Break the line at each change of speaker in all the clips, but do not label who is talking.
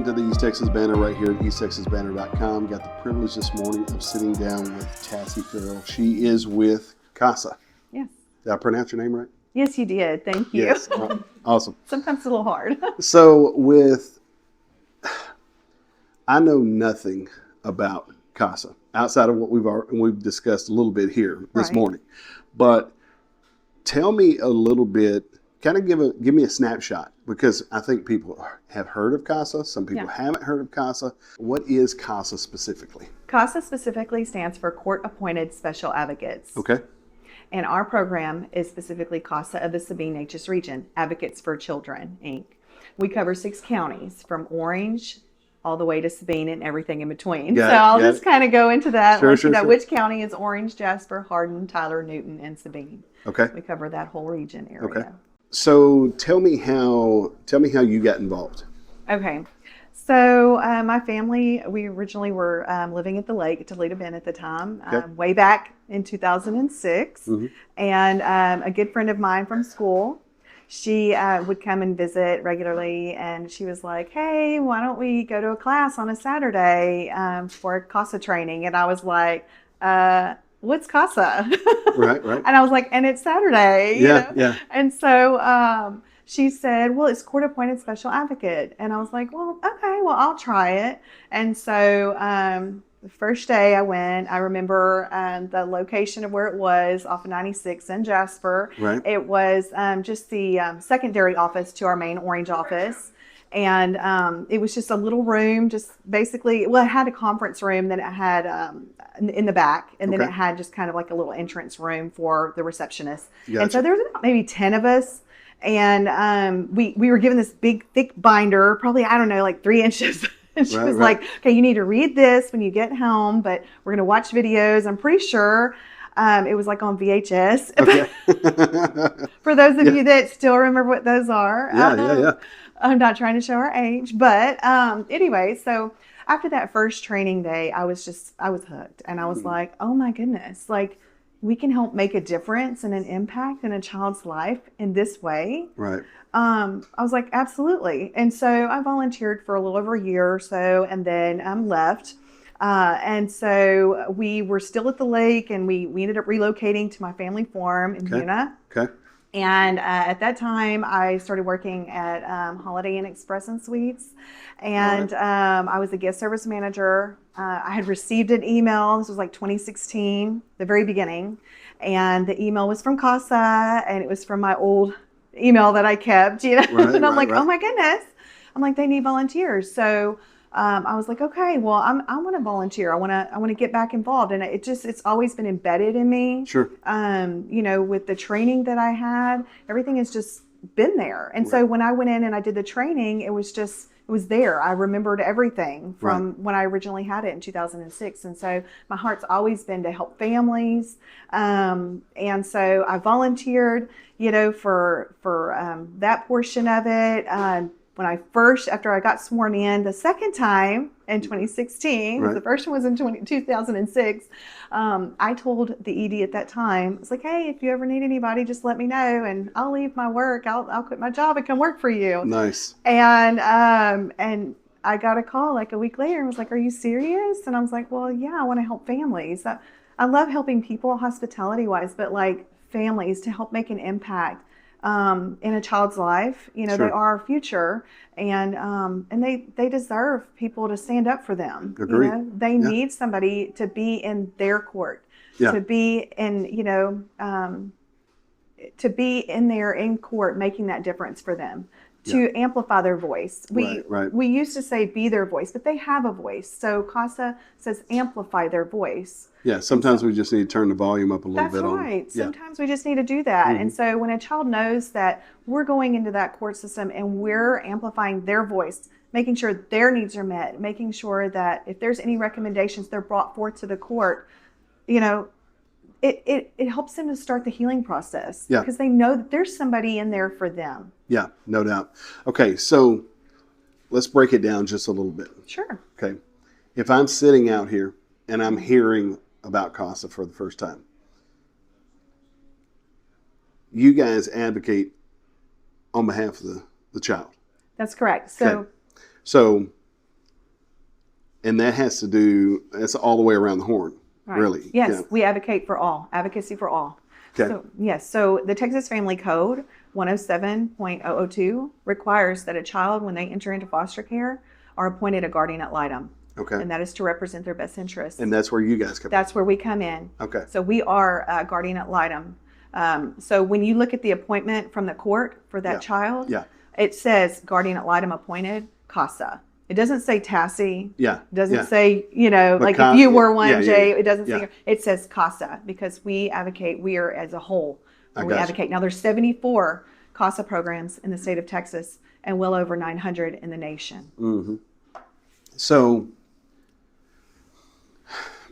to the East Texas Banner right here at easttexasbanner.com. Got the privilege this morning of sitting down with Tassie Ferrill. She is with CASA.
Yes.
Did I pronounce your name right?
Yes, you did. Thank you.
Yes. Awesome.
Sometimes it's a little hard.
So I know nothing about CASA outside of what we've discussed a little bit here this morning. But tell me a little bit, kind of give me a snapshot, because I think people have heard of CASA. Some people haven't heard of CASA. What is CASA specifically?
CASA specifically stands for Court Appointed Special Advocates.
Okay.
And our program is specifically CASA of the Sabine Neches Region, Advocates for Children, Inc. We cover 6 counties from Orange all the way to Sabine and everything in between. I'll just kind of go into that.
Sure.
Which county is Orange, Jasper, Hardin, Tyler, Newton, and Sabine.
Okay.
We cover that whole region area.
Okay. So tell me how you got involved.
Okay. So my family, we originally were living at the lake at Toledo Bend at the time, way back in 2006. Mm-hmm. And a good friend of mine from school, she would come and visit regularly, and she was like, hey, why don't we go to a class on a Saturday for CASA training? And I was like, what's CASA?
Right.
And I was like, and it's Saturday.
Yeah.
And so she said, well, it's Court Appointed Special Advocate. And I was like, well, okay, well, I'll try it. And so the first day I went, I remember the location of where it was off of 96 in Jasper.
Right.
It was just the secondary office to our main Orange office. And it was just a little room, just basically, it had a conference room, then it had in the back, and then it had just kind of like a little entrance room for the receptionist. Gotcha. And so there was about maybe 10 of us. And we were given this big, thick binder, probably, I don't know, like 3 inches. And she was like, okay, you need to read this when you get home, but we're going to watch videos. I'm pretty sure it was like on VHS.
Okay.
For those of you that still remember what those are.
Yeah.
I'm not trying to show our age. But anyway, so after that first training day, I was hooked. And I was like, oh my goodness, like we can help make a difference and an impact in a child's life in this way.
Right.
I was like, absolutely. And so I volunteered for a little over a year or so, and then left. And so we were still at the lake, and we ended up relocating to my family farm in Muna.
Okay.
And at that time, I started working at Holiday Inn Express and Suites, and I was a guest service manager. I had received an email. This was like 2016, the very beginning, and the email was from CASA, and it was from my old email that I kept. And I'm like, oh my goodness! I'm like, they need volunteers. So I was like, okay, well, I want to volunteer. I want to get back involved, and it's always been embedded in me.
Sure.
With the training that I had, everything has just been there. And so when I went in and I did the training, it was there. I remembered everything from when I originally had it in 2006. And so my heart's always been to help families. And so I volunteered, for that portion of it. After I got sworn in the second time in 2016, the first one was in 2006, I told the ED at that time, it's like, hey, if you ever need anybody, just let me know, and I'll leave my work. I'll quit my job and come work for you.
Nice.
And I got a call like a week later and was like, are you serious? And I was like, well, yeah, I want to help families. I love helping people hospitality-wise, but like families, to help make an impact in a child's life. They are our future, and they deserve people to stand up for them.
Agreed.
They need somebody to be in their court, to be in, to be in there in court, making that difference for them, to amplify their voice. We used to say be their voice, but they have a voice. So CASA says amplify their voice.
Yeah, sometimes we just need to turn the volume up a little bit.
That's right. Sometimes we just need to do that. Mm-hmm. And so when a child knows that we're going into that court system and we're amplifying their voice, making sure their needs are met, making sure that if there's any recommendations they're brought forth to the court, it helps them to start the healing process. Yeah. Because they know that there's somebody in there for them.
Yeah, no doubt. Okay, so let's break it down just a little bit.
Sure.
Okay. If I'm sitting out here and I'm hearing about CASA for the first time, you guys advocate on behalf of the child.
That's correct.
So And that has to do, it's all the way around the horn,
Right.
really.
Yes,
Yeah.
we advocate for all, advocacy for all.
Okay.
So, yes, so the Texas Family Code 107.002 requires that a child, when they enter into foster care, are appointed a guardian ad litem.
Okay.
And that is to represent their best interests.
And that's where you guys come in.
That's where we come in.
Okay.
So we are a guardian ad litem. So when you look at the appointment from the court for that child, it says guardian ad litem appointed, CASA. It doesn't say Tassie.
Yeah.
It doesn't say, like if you were one, Jay, it doesn't say, it says CASA, because we advocate, we are as a whole. We advocate. Now there's 74 CASA programs in the state of Texas and well over 900 in the nation.
Mm-hmm. So,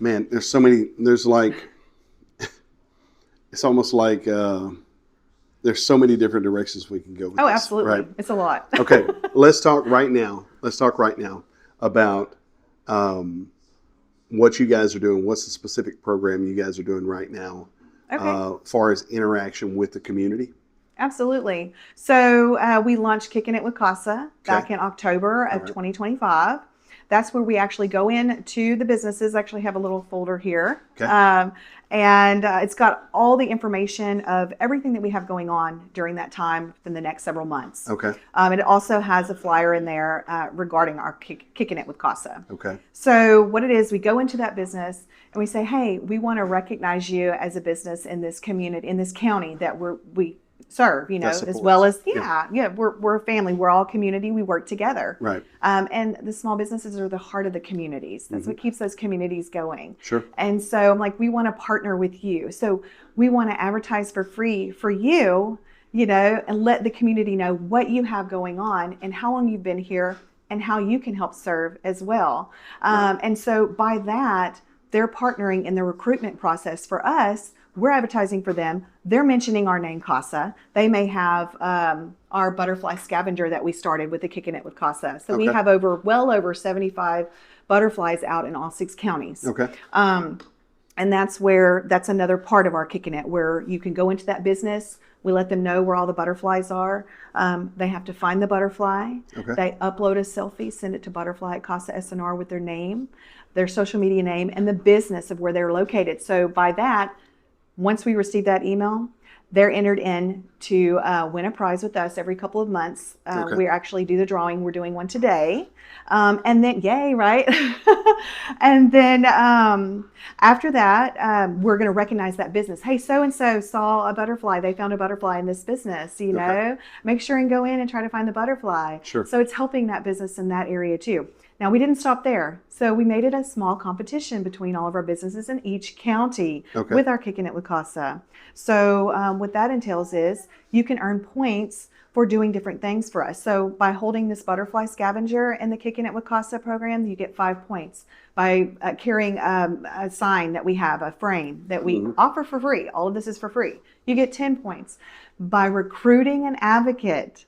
man, there's so many, there's like, it's almost like there's so many different directions we can go with this,
absolutely.
right?
It's a lot.
Okay, let's talk right now about what you guys are doing. What's the specific program you guys are doing right now as far as interaction with the community?
Absolutely. So we launched Kicking It with CASA back in October of 2025. That's where we actually go in to the businesses. I actually have a little folder here.
Okay.
And it's got all the information of everything that we have going on during that time in the next several months.
Okay.
And it also has a flyer in there regarding our Kicking It with CASA.
Okay.
So what it is, we go into that business and we say, hey, we want to recognize you as a business in this community, in this county that we serve, as well as, we're a family. We're all community. We work together.
Right.
And the small businesses are the heart of the communities. That's what keeps those communities going.
Sure.
And so I'm like, we want to partner with you. So we want to advertise for free for you, and let the community know what you have going on and how long you've been here and how you can help serve as well. And so by that, they're partnering in the recruitment process for us. We're advertising for them. They're mentioning our name, CASA. They may have our butterfly scavenger that we started with the Kicking It with CASA. So we have well over 75 butterflies out in all 6 counties.
Okay.
And that's another part of our Kicking It, where you can go into that business. We let them know where all the butterflies are. They have to find the butterfly.
Okay.
They upload a selfie, send it to Butterfly at CASA SNR with their name, their social media name, and the business of where they're located. So by that, once we receive that email, they're entered in to win a prize with us every couple of months. We actually do the drawing. We're doing one today. And then, yay, right? And then after that, we're going to recognize that business. Hey, so-and-so saw a butterfly. They found a butterfly in this business, Make sure and go in and try to find the butterfly.
Sure.
So it's helping that business in that area too. Now, we didn't stop there. So we made it a small competition between all of our businesses in each county with our Kicking It with CASA. So what that entails is you can earn points for doing different things for us. So by holding this butterfly scavenger in the Kicking It with CASA program, you get 5 points. By carrying a sign that we have, a frame that we offer for free, all of this is for free, you get 10 points. By recruiting an advocate,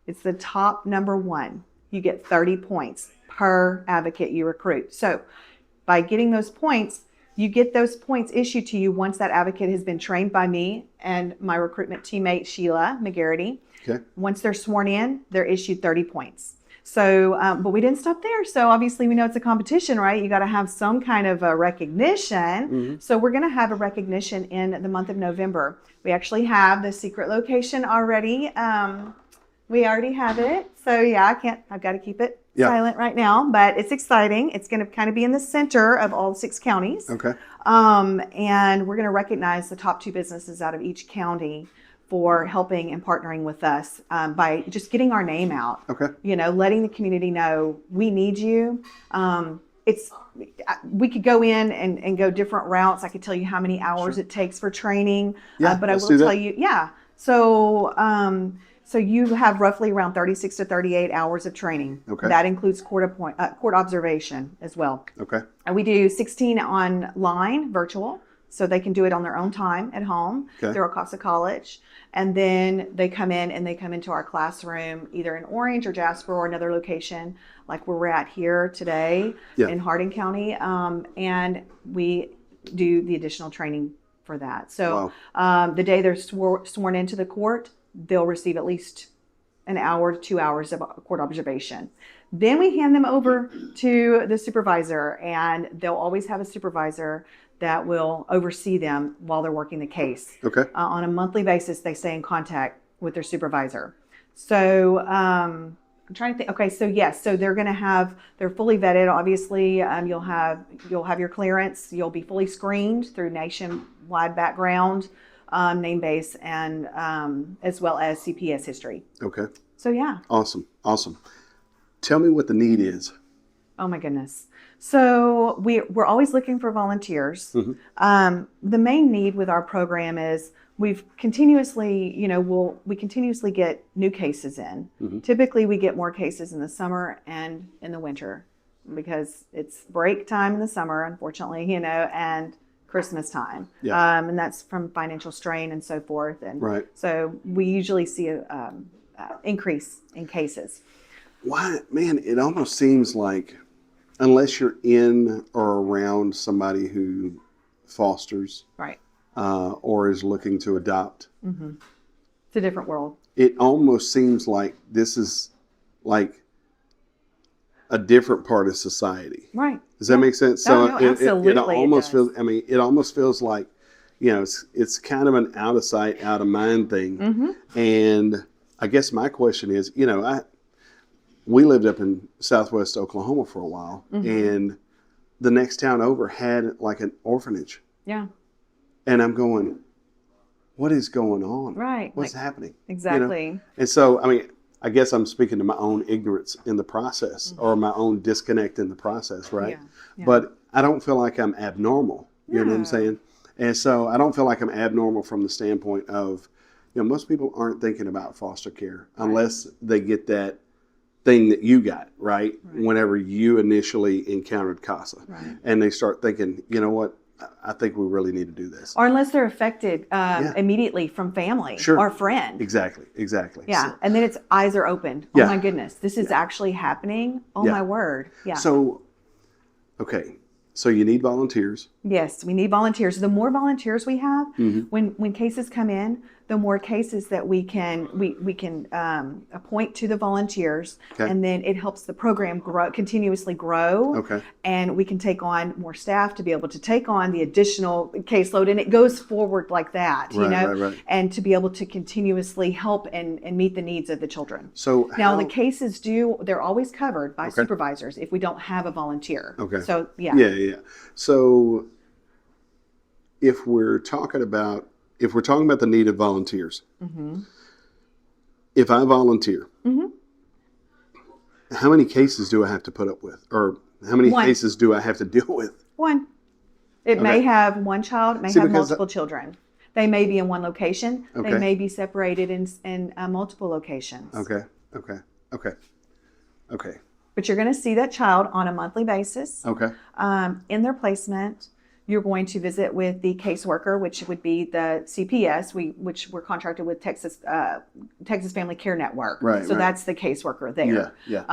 it's the top number 1, you get 30 points per advocate you recruit. So by getting those points, you get those points issued to you once that advocate has been trained by me and my recruitment teammate, Sheila McGarity.
Okay.
Once they're sworn in, they're issued 30 points. So, but we didn't stop there. So obviously we know it's a competition, right? You got to have some kind of a recognition. So we're going to have a recognition in the month of November. We actually have the secret location already. We already have it. So yeah, I've got to keep it silent right now, but it's exciting. It's going to kind of be in the center of all 6 counties.
Okay.
And we're going to recognize the top 2 businesses out of each county for helping and partnering with us by just getting our name out.
Okay.
Letting the community know we need you. We could go in and go different routes. I could tell you how many hours it takes for training, but I will tell you, So you have roughly around 36 to 38 hours of training.
Okay.
That includes court observation as well.
Okay.
And we do 16 online, virtual, so they can do it on their own time at home through our CASA College. And then they come into our classroom, either in Orange or Jasper or another location, like where we're at here today in Hardin County. And we do the additional training for that. So the day they're sworn into the court, they'll receive at least an hour to 2 hours of court observation. Then we hand them over to the supervisor, and they'll always have a supervisor that will oversee them while they're working the case.
Okay.
On a monthly basis, they stay in contact with their supervisor. So I'm trying to think. Okay, so yes, so they're fully vetted. Obviously, you'll have your clearance. You'll be fully screened through nationwide background, name base, and as well as CPS history.
Okay.
So yeah.
Awesome. Tell me what the need is.
Oh my goodness. So we're always looking for volunteers.
Mm-hmm.
The main need with our program is we've continuously, we continuously get new cases in.
Mm-hmm.
Typically we get more cases in the summer and in the winter because it's break time in the summer, unfortunately, and Christmas time.
Yeah.
And that's from financial strain and so forth. And
right.
So we usually see a increase in cases.
Why, man, it almost seems like unless you're in or around somebody who fosters,
right,
or is looking to adopt,
mm-hmm. It's a different world.
It almost seems like this is like a different part of society.
Right.
Does that make sense?
So no, absolutely.
It almost feels. I mean, it almost feels like, it's kind of an out of sight, out of mind thing.
Mm-hmm.
And I guess my question is, we lived up in Southwest Oklahoma for a while, mm-hmm. and the next town over had like an orphanage.
Yeah.
And I'm going, what is going on?
Right.
What's happening?
Exactly.
And so, I mean, I guess I'm speaking to my own ignorance in the process, mm-hmm. or my own disconnect in the process, right?
Yeah.
But I don't feel like I'm abnormal. You know what I'm saying? And so I don't feel like I'm abnormal from the standpoint of, most people aren't thinking about foster care unless they get that thing that you got, right? Whenever you initially encountered CASA. Right. And they start thinking, you know what? I think we really need to do this.
Or unless they're affected immediately from family or friend.
Exactly.
Yeah, so, and then its eyes are opened. Oh my goodness, this is actually happening. Oh my word. Yeah.
So, okay. So you need volunteers.
Yes, we need volunteers. The more volunteers we have,
mm-hmm.
when cases come in, the more cases that we can appoint to the volunteers, and then it helps the program continuously grow.
Okay.
And we can take on more staff to be able to take on the additional caseload, and it goes forward like that,
Right.
And to be able to continuously help and meet the needs of the children.
So
now the cases they're always covered by supervisors if we don't have a volunteer.
Okay.
So yeah.
So if we're talking about the need of volunteers,
mm-hmm.
if I volunteer,
mm-hmm.
how many cases do I have to put up with? Or how many cases do I have to deal with?
One. It may have one child, it may have multiple children. They may be in one location. They may be separated in multiple locations.
Okay.
But you're going to see that child on a monthly basis.
Okay.
In their placement, you're going to visit with the caseworker, which would be the CPS, which we're contracted with Texas Family Care Network.
Right.
So that's the caseworker there.
Yeah.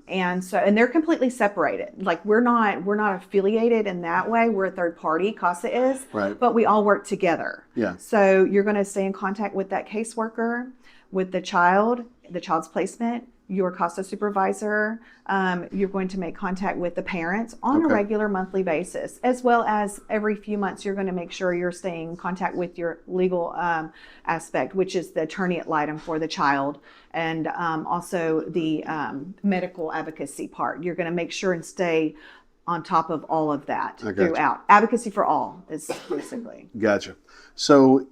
And they're completely separated. Like we're not affiliated in that way. We're a third party, CASA is.
Right.
But we all work together.
Yeah.
So you're going to stay in contact with that caseworker, with the child's placement, your CASA supervisor. You're going to make contact with the parents on a regular monthly basis, as well as every few months you're going to make sure you're staying in contact with your legal aspect, which is the attorney ad litem for the child, and also the medical advocacy part. You're going to make sure and stay on top of all of that throughout. Advocacy for all is basically.
Gotcha. So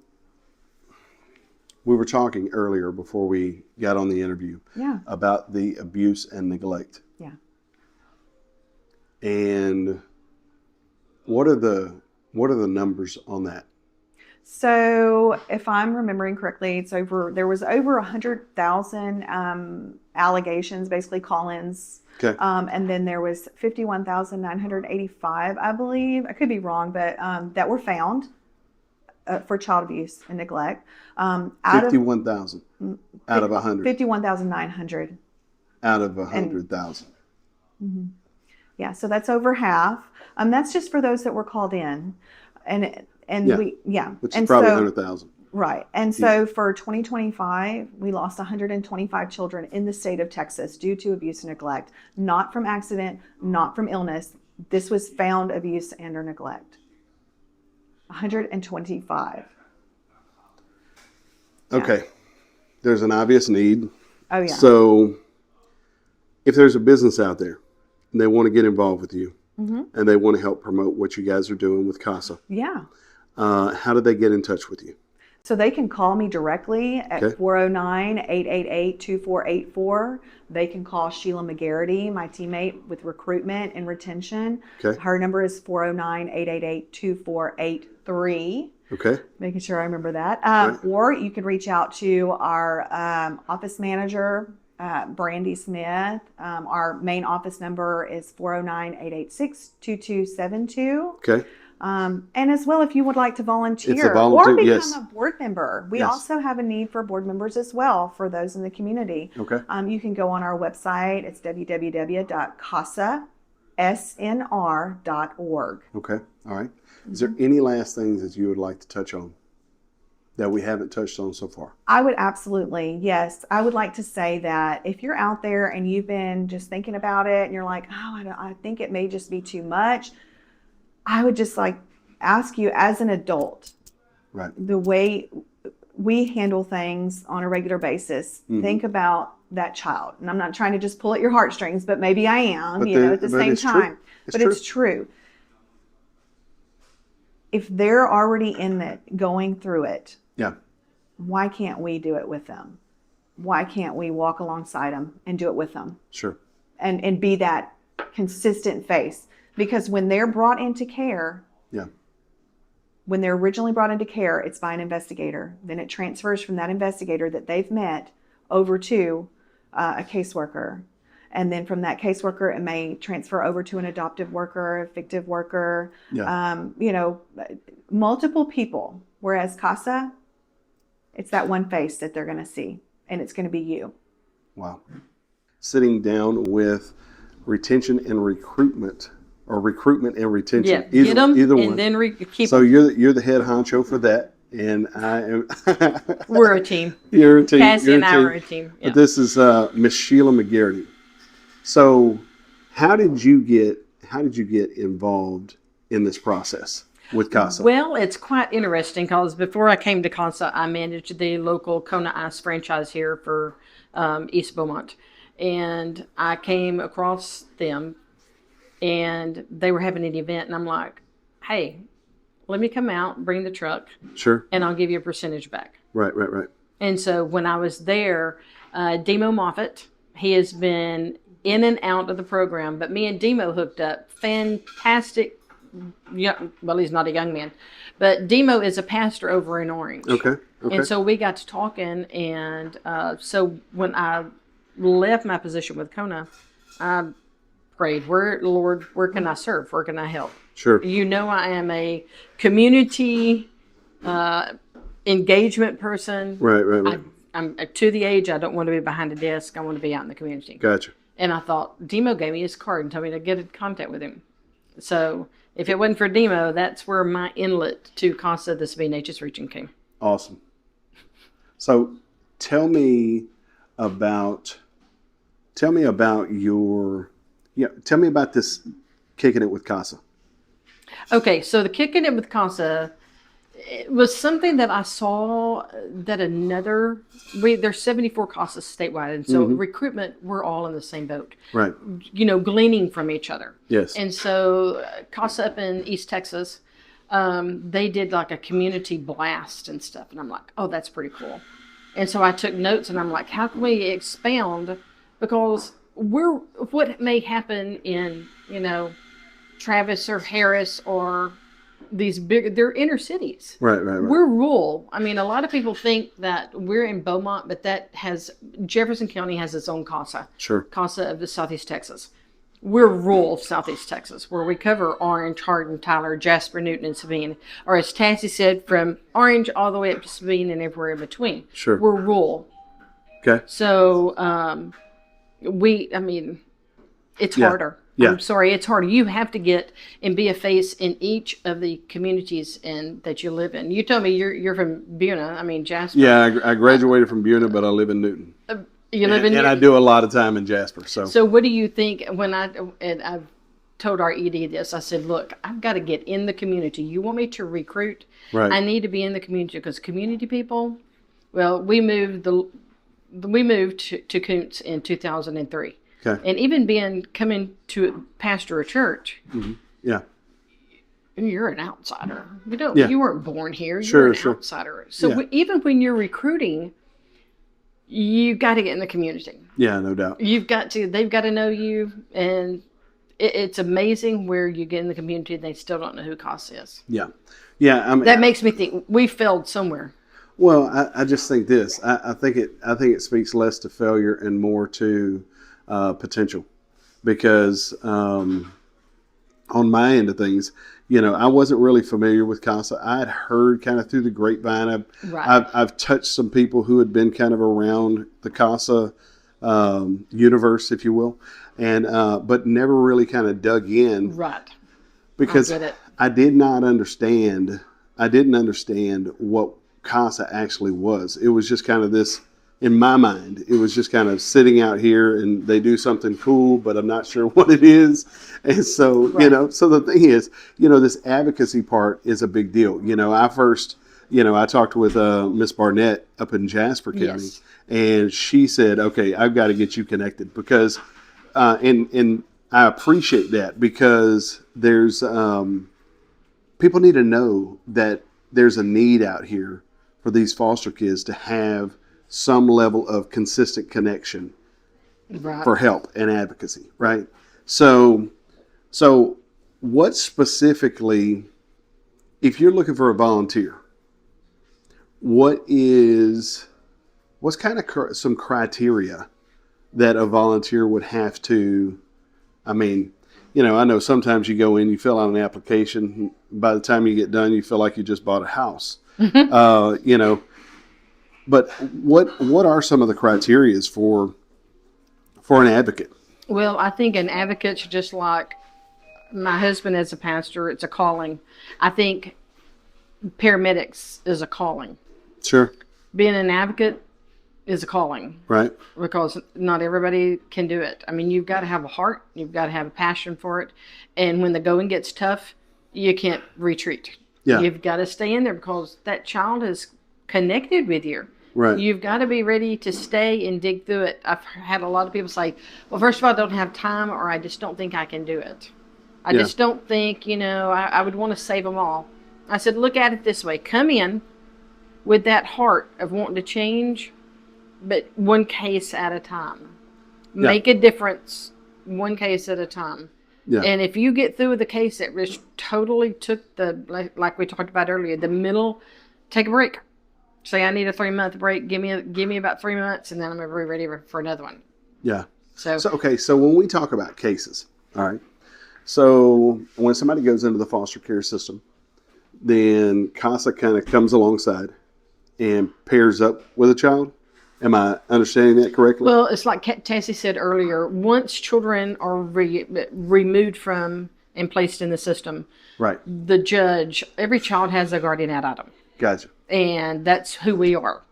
we were talking earlier before we got on the interview about the abuse and neglect.
Yeah.
And what are the numbers on that?
So if I'm remembering correctly, there was over 100,000 allegations, basically call-ins.
Okay.
And then there was 51,985, I believe. I could be wrong, but that were found. For child abuse and neglect.
51,000 out of 100.
51,900.
Out of 100,000.
Mm-hmm. Yeah, so that's over half. That's just for those that were called in, and
which is probably 100,000.
Right. And so for 2025, we lost 125 children in the state of Texas due to abuse and neglect, not from accident, not from illness. This was found abuse and or neglect. 125.
Okay. There's an obvious need.
Oh, yeah.
So if there's a business out there and they want to get involved with you and they want to help promote what you guys are doing with CASA,
Yeah.
How do they get in touch with you?
So they can call me directly at 409-888-2484. They can call Sheila McGarity, my teammate with recruitment and retention.
Okay.
Her number is 409-888-2483.
Okay.
Making sure I remember that.
Right.
Or you can reach out to our office manager, Brandy Smith. Our main office number is 409-886-2272.
Okay.
And as well, if you would like to volunteer,
It's a volunteer,
or become
yes.
a board member, we
Yes.
also have a need for board members as well for those in the community.
Okay.
You can go on our website. It's www.casasnr.org.
Okay. All right. Is there any last things that you would like to touch on that we haven't touched on so far?
I would absolutely, yes. I would like to say that if you're out there and you've been just thinking about it and you're like, oh, I think it may just be too much, I would just like ask you as an adult,
Right.
the way we handle things on a regular basis, think about that child. And I'm not trying to just pull at your heartstrings, but maybe I am,
But
at the same
it's true.
time.
It's
But it's true. If they're already in it, going through it,
Yeah.
why can't we do it with them? Why can't we walk alongside them and do it with them?
Sure.
And be that consistent face? Because when they're brought into care,
Yeah.
when they're originally brought into care, it's by an investigator. Then it transfers from that investigator that they've met over to a caseworker. And then from that caseworker, it may transfer over to an adoptive worker, a fictive worker,
Yeah.
multiple people. Whereas CASA, it's that one face that they're going to see, and it's going to be you.
Wow. Sitting down with retention and recruitment, or recruitment and retention.
Yeah, get them
either
and
one.
then keep
So
them.
you're the head honcho for that, and I am.
We're a team.
You're a team.
Cassie
You're
and I are a team. Yeah.
But this is Miss Sheila McGarity. So, how did you get involved in this process with CASA?
Well, it's quite interesting because before I came to CASA, I managed the local Kona Ice franchise here for East Beaumont. And I came across them and they were having an event. And I'm like, hey, let me come out, bring the truck,
Sure.
and I'll give you a percentage back.
Right.
And so when I was there, Demo Moffitt, he has been in and out of the program, but me and Demo hooked up. Fantastic. Well, he's not a young man, but Demo is a pastor over in Orange.
Okay.
And so we got to talking, and so when I left my position with Kona, I prayed, Lord, where can I serve? Where can I help?
Sure.
You know, I am a community engagement person.
Right.
I'm to the age I don't want to be behind a desk. I want to be out in the community.
Gotcha.
And I thought, Demo gave me his card and told me to get in contact with him. So if it wasn't for Demo, that's where my inlet to CASA, the Sabine Neches Region, came.
Awesome. So tell me about this kicking it with CASA.
Okay, so the kicking it with CASA, it was something that I saw that there's 74 CASAs statewide, and so recruitment, we're all in the same boat.
Right.
Gleaning from each other.
Yes.
And so CASA up in East Texas, they did like a community blast and stuff, and I'm like, oh, that's pretty cool. And so I took notes, and I'm like, how can we expound? Because what may happen in, Travis or Harris or these they're inner cities.
Right.
We're rural. I mean, a lot of people think that we're in Beaumont, but Jefferson County has its own CASA.
Sure.
CASA of the Southeast Texas. We're rural Southeast Texas, where we cover Orange, Hardin, Tyler, Jasper, Newton, and Sabine. Or as Tassie said, from Orange all the way up to Sabine and everywhere in between.
Sure.
We're rural.
Okay.
So, it's harder.
Yeah.
I'm sorry, it's hard. You have to get and be a face in each of the communities that you live in. You told me you're from Buna. I mean Jasper.
Yeah, I graduated from Buna, but I live in Newton.
You live in
and I do a lot of time in Jasper.
So what do you think when I've told our ED this? I said, look, I've got to get in the community. You want me to recruit?
Right.
I need to be in the community because community people. Well, we moved to Koontz in 2003.
Okay.
And even coming to pastor a church,
Yeah.
you're an outsider.
Yeah.
You weren't born here.
Sure,
You're an
sure.
outsider. So
Yeah.
even when you're recruiting, you got to get in the community.
Yeah, no doubt.
They've got to know you, and it's amazing where you get in the community and they still don't know who CASA is.
Yeah. Yeah. I mean,
That makes me think we failed somewhere.
Well, I just think this. I think it speaks less to failure and more to potential, because on my end of things, I wasn't really familiar with CASA. I had heard kind of through the grapevine. I've touched some people who had been kind of around the CASA universe, if you will, and but never really kind of dug in.
Right.
Because
I get it.
I didn't understand what CASA actually was. It was just kind of this, in my mind, it was just kind of sitting out here and they do something cool, but I'm not sure what it is. And so,
Right.
So the thing is, this advocacy part is a big deal. I first, I talked with Miss Barnett up in Jasper County,
Yes.
and she said, okay, I've got to get you connected because, and I appreciate that, because there's, people need to know that there's a need out here for these foster kids to have some level of consistent connection
Right.
for help and advocacy, right? So what specifically, if you're looking for a volunteer, what's kind of some criteria that a volunteer would have to, I mean, I know sometimes you go in, you fill out an application, by the time you get done, you feel like you just bought a house. But what are some of the criterias for an advocate?
Well, I think an advocate's just like my husband as a pastor. It's a calling. I think paramedics is a calling.
Sure.
Being an advocate is a calling.
Right.
Because not everybody can do it. I mean, you've got to have a heart. You've got to have a passion for it. And when the going gets tough, you can't retreat.
Yeah.
You've got to stay in there because that child is connected with you.
Right.
You've got to be ready to stay and dig through it. I've had a lot of people say, well, first of all, I don't have time, or I just don't think I can do it. I just don't think, I would want to save them all. I said, look at it this way. Come in with that heart of wanting to change, but one case at a time.
Yeah.
Make a difference one case at a time.
Yeah.
And if you get through with a case that just totally took like we talked about earlier, the middle, take a break. Say, I need a 3-month break. Give me about 3 months, and then I'm going to be ready for another one.
Yeah.
So
Okay. So when we talk about cases, all right. So when somebody goes into the foster care system, then CASA kind of comes alongside and pairs up with a child. Am I understanding that correctly?
Well, it's like Tassie said earlier. Once children are removed from and placed in the system,
Right.
the judge, every child has a guardian ad item.
Gotcha.
And that's who we are.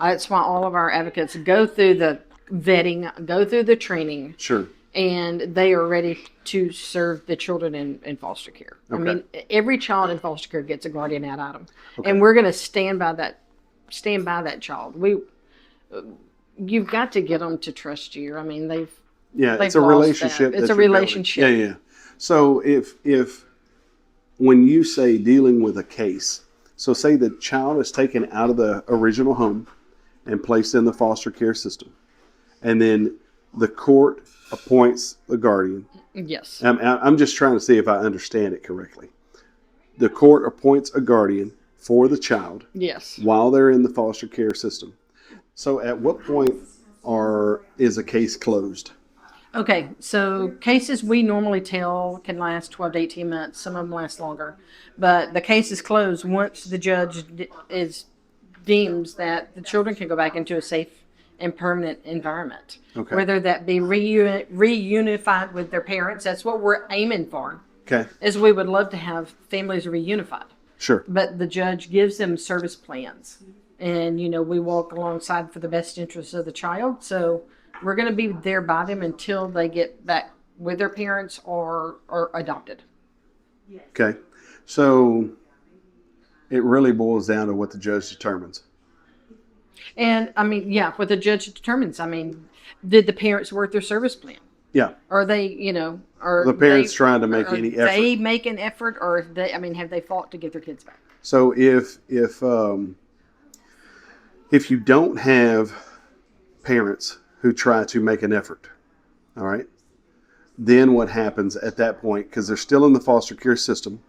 That's why all of our advocates go through the vetting, go through the training,
Sure.
and they are ready to serve the children in foster care.
Okay.
I mean, every child in foster care gets a guardian ad item, and we're going to stand by that child. You've got to get them to trust you. I mean,
it's
they've
a
lost
relationship.
that. It's
that
a
you're building.
relationship.
Yeah. So if when you say dealing with a case, so say the child is taken out of the original home and placed in the foster care system, and then the court appoints the guardian.
Yes.
I'm just trying to see if I understand it correctly. The court appoints a guardian for the child
Yes.
while they're in the foster care system. So at what point is a case closed?
Okay, so cases we normally tell can last 12 to 18 months. Some of them last longer. But the case is closed once the judge deems that the children can go back into a safe and permanent environment.
Okay.
Whether that be reunified with their parents, that's what we're aiming for.
Okay.
Is we would love to have families reunified.
Sure.
But the judge gives them service plans. And, we walk alongside for the best interest of the child. So we're going to be there by them until they get back with their parents or adopted.
Okay. So it really boils down to what the judge determines.
And, what the judge determines. Did the parents work their service plan?
Yeah.
Are they, are
the parents trying to make any effort?
They make an effort, or have they fought to get their kids back?
So if you don't have parents who try to make an effort, all right, then what happens at that point? Because they're still in the foster care system.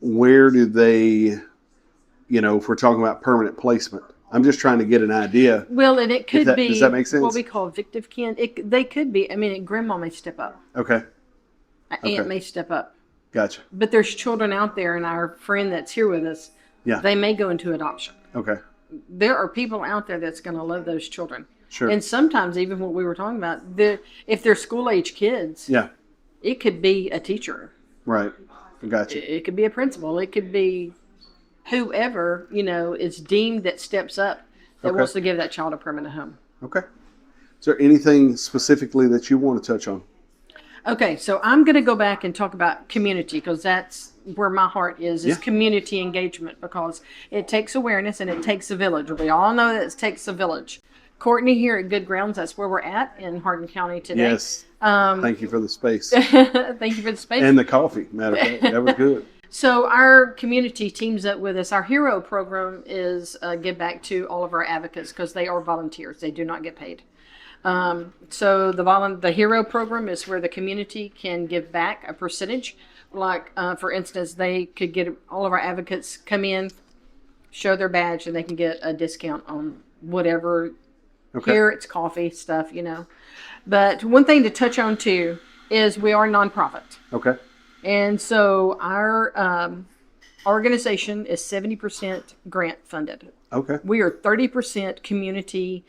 Where do they, if we're talking about permanent placement? I'm just trying to get an idea.
Well, and it could be.
Does that make sense?
What we call evictive kin. They could be. Grandma may step up.
Okay.
Aunt may step up.
Gotcha.
But there's children out there, and our friend that's here with us,
yeah,
they may go into adoption.
Okay.
There are people out there that's going to love those children.
Sure.
And sometimes even what we were talking about, if they're school-age kids,
yeah,
it could be a teacher.
Right. Gotcha.
It could be a principal. It could be whoever, is deemed that steps up that wants to give that child a permanent home.
Okay. Is there anything specifically that you want to touch on?
Okay, so I'm going to go back and talk about community, because that's where my heart is community engagement, because it takes awareness and it takes a village. We all know that it takes a village. Courtney here at Good Grounds, that's where we're at in Hardin County today.
Yes. Thank you for the space.
Thank you for the space.
And the coffee, matter of fact. That was good.
So our community teams up with us. Our HERO program is give back to all of our advocates, because they are volunteers. They do not get paid. So the HERO program is where the community can give back a percentage. Like, for instance, they could get all of our advocates come in, show their badge, and they can get a discount on whatever. Okay. Here it's coffee stuff, But one thing to touch on too is we are nonprofit.
Okay.
And so our organization is 70% grant funded.
Okay.
We are 30% community.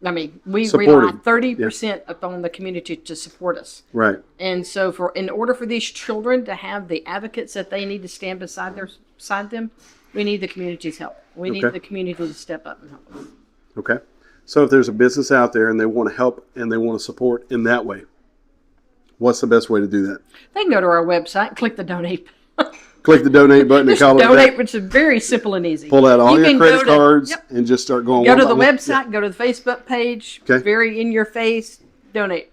We
Supported.
rely 30% upon the community to support us.
Right.
And so in order for these children to have the advocates that they need to stand beside them, we need the community's help. We need the community to step up and help us.
Okay. So if there's a business out there and they want to help and they want to support in that way, what's the best way to do that?
They can go to our website, click the donate.
Click the donate button and call it
donate,
back.
which is very simple and easy.
Pull out all your credit cards and just start going.
Go to the website, go to the Facebook page, very in your face, donate.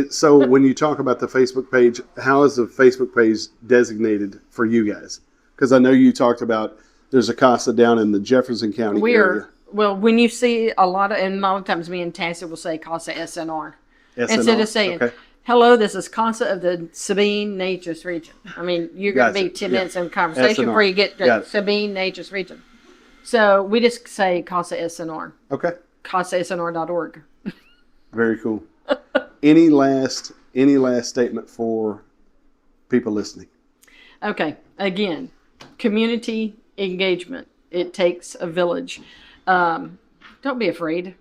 So when you talk about the Facebook page, how is the Facebook page designated for you guys? Because I know you talked about there's a CASA down in the Jefferson County area.
Well, when you see a lot of times me and Tassie will say CASA SNR. Instead of saying, hello, this is CASA of the Sabine Neches Region. You're going to be 10 minutes in conversation before you get to Sabine Neches Region. So we just say CASA SNR.
Okay.
CASASNR.org.
Very cool. Any last statement for people listening?
Okay. Again, community engagement. It takes a village. Don't be afraid.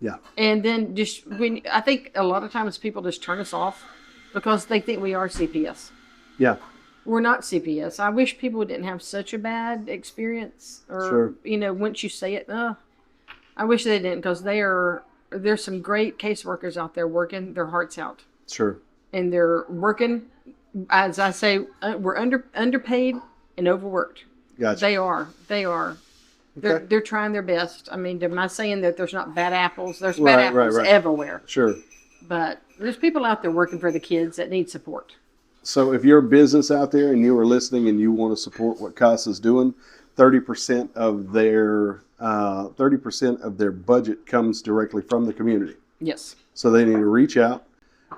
Yeah.
And then I think a lot of times people just turn us off because they think we are CPS.
Yeah.
We're not CPS. I wish people didn't have such a bad experience, or once you say it, I wish they didn't, because there's some great caseworkers out there working their hearts out.
Sure. And
they're working, as I say, we're underpaid and overworked.
Gotcha.
They are. They're trying their best. Am I saying that there's not bad apples? There's bad apples everywhere.
Sure.
But there's people out there working for the kids that need support.
So if you're a business out there and you are listening and you want to support what CASA is doing, 30% of their budget comes directly from the community.
Yes.
So they need to reach out.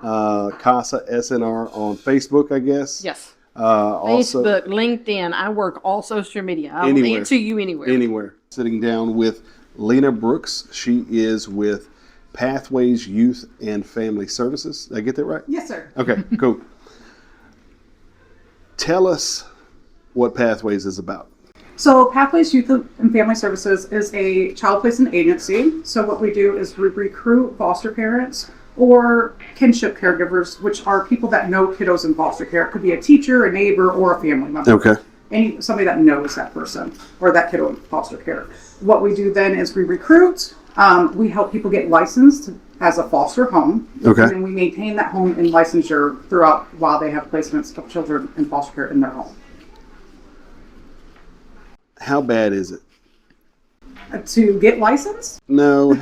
CASA SNR on Facebook, I guess.
Yes.
Also,
Facebook, LinkedIn. I work all social media. I'll answer you anywhere.
Anywhere. Sitting down with Lena Brooks. She is with Pathways Youth and Family Services. Did I get that right?
Yes, sir.
Okay, cool. Tell us what Pathways is about.
So Pathways Youth and Family Services is a child placement agency. So what we do is we recruit foster parents or kinship caregivers, which are people that know kiddos in foster care. It could be a teacher, a neighbor, or a family member.
Okay.
Somebody that knows that person or that kiddo in foster care. What we do then is we recruit. We help people get licensed as a foster home.
Okay.
And then we maintain that home in licensure throughout while they have placements of children in foster care in their home.
How bad is it?
To get licensed?
No.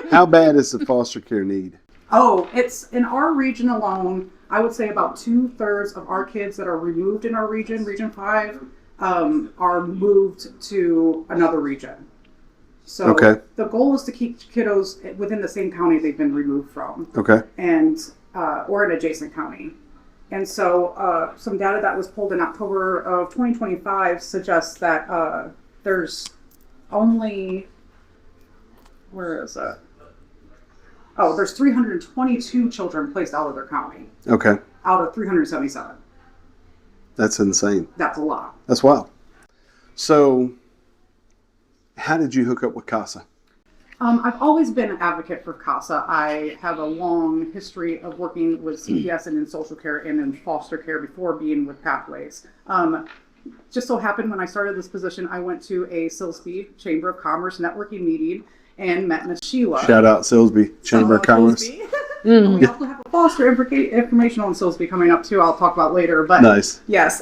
How bad is the foster care need?
Oh, it's in our region alone. I would say about 2/3 of our kids that are removed in our region, Region 5, are moved to another region. So
Okay.
the goal is to keep kiddos within the same county they've been removed from,
Okay.
and or an adjacent county. And so some data that was pulled in October of 2025 suggests that there's only, where is it? Oh, there's 322 children placed out of their county,
Okay.
out of 377.
That's insane.
That's a lot.
That's wild. So, how did you hook up with CASA?
I've always been an advocate for CASA. I have a long history of working with CPS and in social care and in foster care before being with Pathways. Just so happened when I started this position, I went to a Silsbee Chamber of Commerce networking meeting and met Miss Sheila.
Shout out Silsbee Chamber of Commerce.
Silsbee. We also have a foster information on Silsbee coming up too. I'll talk about later. But
Nice.
yes,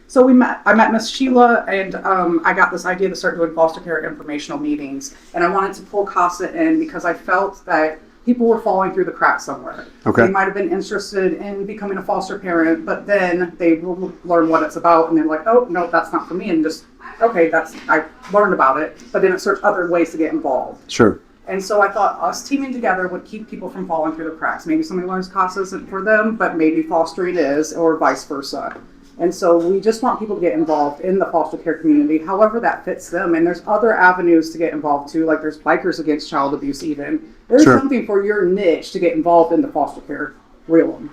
so I met Miss Sheila, and I got this idea to start doing foster care informational meetings, and I wanted to pull CASA in because I felt that people were falling through the cracks somewhere.
Okay.
They might have been interested in becoming a foster parent, but then they will learn what it's about, and they're like, oh no, that's not for me, and just okay, I learned about it, but then it searched other ways to get involved.
Sure.
And so I thought us teaming together would keep people from falling through the cracks. Maybe somebody learns CASA isn't for them, but maybe fostering is, or vice versa. And so we just want people to get involved in the foster care community, however that fits them. And there's other avenues to get involved too, like there's Bikers Against Child Abuse even. There's
Sure.
something for your niche to get involved in the foster care realm.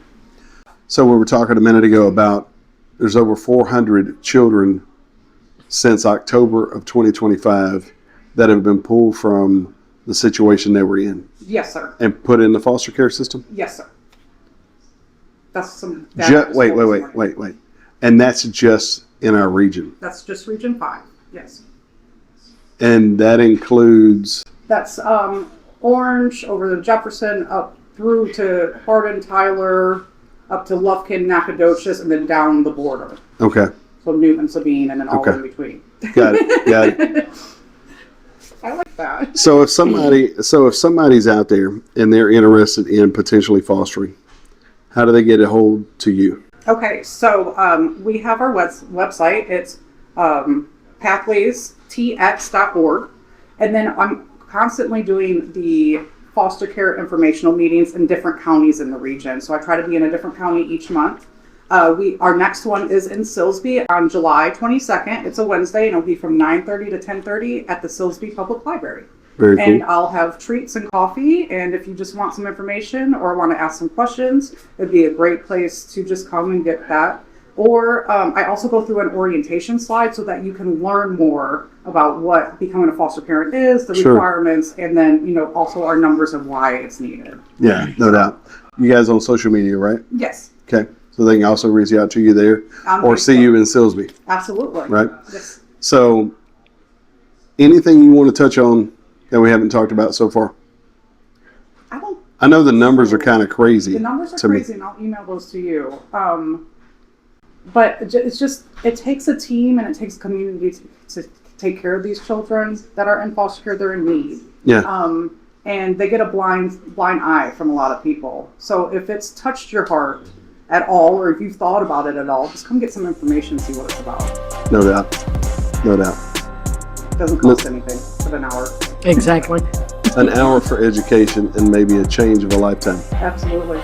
So, we were talking a minute ago about there's over 400 children since October of 2025 that have been pulled from the situation they were in
Yes, sir.
and put in the foster care system?
Yes, sir. That's some.
Wait. And that's just in our region.
That's just Region 5. Yes.
And that includes,
That's Orange over to Jefferson, up through to Hardin, Tyler, up to Lufkin, Nacogdoches, and then down the border.
okay,
So Newton, Sabine, and then all
Okay.
in between.
got it.
I like that.
So if somebody's out there and they're interested in potentially fostering, how do they get a hold to you?
Okay, so we have our website. It's pathwaystx.org. And then I'm constantly doing the foster care informational meetings in different counties in the region. So I try to be in a different county each month. Our next one is in Silsbee on July 22nd. It's a Wednesday, and it'll be from 9:30 to 10:30 at the Silsbee Public Library.
Very
And
cool.
I'll have treats and coffee. And if you just want some information or want to ask some questions, it'd be a great place to just come and get that. Or I also go through an orientation slide so that you can learn more about what becoming a foster parent is, the
Sure.
requirements, and then, also our numbers of why it's needed.
Yeah, no doubt. You guys on social media, right?
Yes,
Okay. So they can also reach out to you there
On
or see
Facebook.
you in Silsbee,
absolutely.
right?
Yes.
So anything you want to touch on that we haven't talked about so far? I know the numbers are kind of crazy.
The numbers are
to me.
crazy, and I'll email those to you. But it's just, it takes a team and it takes a community to take care of these children that are in foster care. They're in need.
Yeah.
And they get a blind eye from a lot of people. So if it's touched your heart at all, or if you've thought about it at all, just come get some information, see what it's about.
No doubt. No doubt.
It doesn't cost anything for an hour.
Exactly.
An hour for education and maybe a change of a lifetime.
Absolutely.